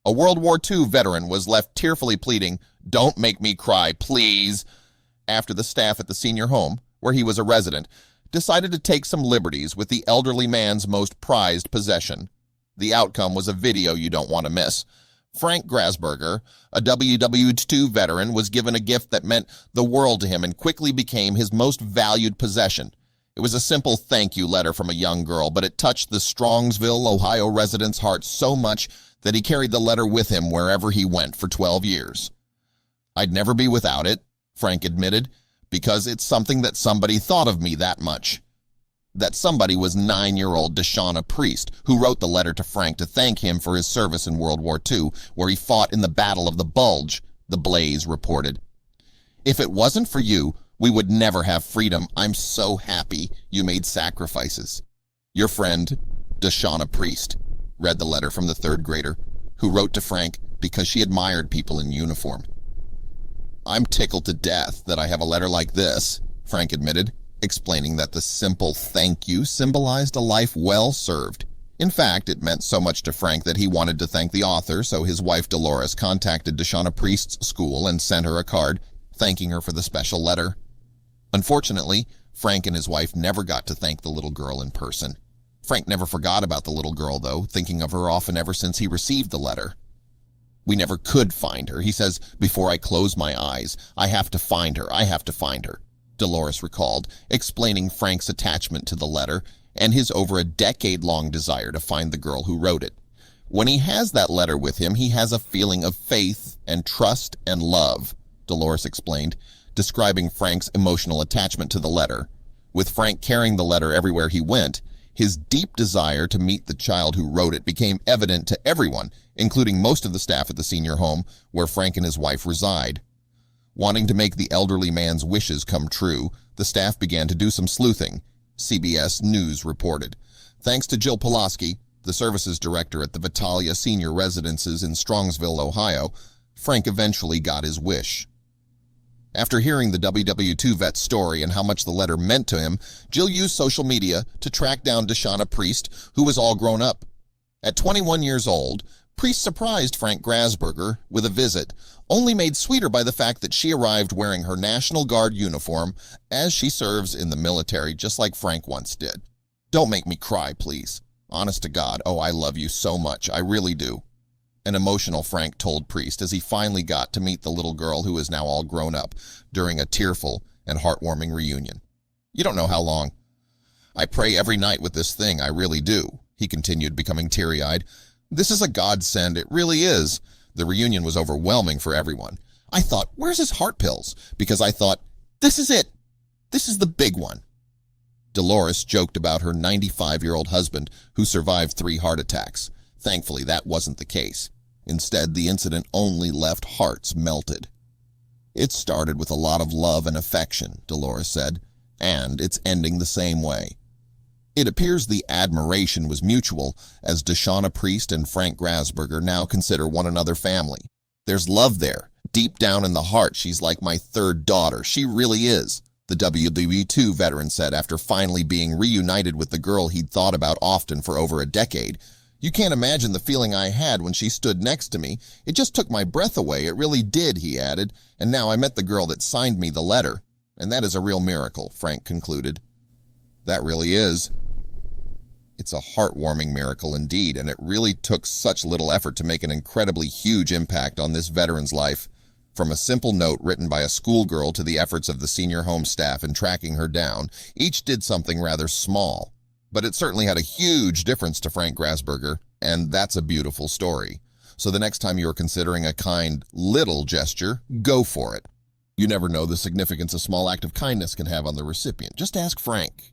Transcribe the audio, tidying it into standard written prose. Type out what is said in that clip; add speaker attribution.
Speaker 1: A World War II veteran was left tearfully pleading, "Don't make me cry, please," after the staff at the senior home, where he was a resident, decided to take some liberties with the elderly man's most prized possession. The outcome was a video you don't want to miss. Frank Grasberger, a WWII veteran, was given a gift that meant the world to him and quickly became his most valued possession. It was a simple thank you letter from a young girl, but it touched the Strongsville, Ohio resident's heart so much that he carried the letter with him wherever he went for 12 years. "I'd never be without it," Frank admitted, "because it's something that somebody thought of me that much." That somebody was 9-year-old Deshauna Priest, who wrote the letter to Frank to thank him for his service in World War II, where he fought in the Battle of the Bulge, the Blaze reported. "If it wasn't for you, we would never have freedom. I'm so happy you made sacrifices. Your friend, Deshauna Priest," read the letter from the third grader, who wrote to Frank because she admired people in uniform. "I'm tickled to death that I have a letter like this," Frank admitted, explaining that the simple thank you symbolized a life well served. In fact, it meant so much to Frank that he wanted to thank the author, so his wife Dolores contacted Deshauna Priest's school and sent her a card, thanking her for the special letter. Unfortunately, Frank and his wife never got to thank the little girl in person. Frank never forgot about the little girl, though, thinking of her often ever since he received the letter. "We never could find her. He says, before I close my eyes, I have to find her, I have to find her," Dolores recalled, explaining Frank's attachment to the letter and his over a decade-long desire to find the girl who wrote it. "When he has that letter with him, he has a feeling of faith and trust and love," Dolores explained, describing Frank's emotional attachment to the letter. With Frank carrying the letter everywhere he went, his deep desire to meet the child who wrote it became evident to everyone, including most of the staff at the senior home where Frank and his wife reside. Wanting to make the elderly man's wishes come true, the staff began to do some sleuthing, CBS News reported. Thanks to Jill Pulaski, the services director at the Vitalia Senior Residences in Strongsville, Ohio, Frank eventually got his wish. After hearing the WW2 vet's story and how much the letter meant to him, Jill used social media to track down Deshauna Priest, who was all grown up. At 21 years old, Priest surprised Frank Grasberger with a visit, only made sweeter by the fact that she arrived wearing her National Guard uniform, as she serves in the military just like Frank once did. "Don't make me cry, please. Honest to God, oh, I love you so much, I really do," an emotional Frank told Priest as he finally got to meet the little girl who is now all grown up during a tearful and heartwarming reunion. "You don't know how long. I pray every night with this thing, I really do," he continued, becoming teary-eyed. "This is a godsend, it really is." The reunion was overwhelming for everyone. "I thought, where's his heart pills? Because I thought, this is it. This is the big one." Dolores joked about her 95-year-old husband who survived 3 heart attacks. Thankfully, that wasn't the case. Instead, the incident only left hearts melted. "It started with a lot of love and affection," Dolores said, "and it's ending the same way." It appears the admiration was mutual, as Deshauna Priest and Frank Grasberger now consider one another family. "There's love there. Deep down in the heart, she's like my third daughter. She really is," the WWII veteran said after finally being reunited with the girl he'd thought about often for over a decade. "You can't imagine the feeling I had when she stood next to me. It just took my breath away, it really did," he added, "and now I met the girl that signed me the letter. And that is a real miracle," Frank concluded. "That really is. It's a heartwarming miracle indeed, and it really took such little effort to make an incredibly huge impact on this veteran's life. From a simple note written by a schoolgirl to the efforts of the senior home staff in tracking her down, each did something rather small. But it certainly had a huge difference to Frank Grasberger, and that's a beautiful story. So the next time you are considering a kind, little gesture, go for it. You never know the significance a small act of kindness can have on the recipient. Just ask Frank.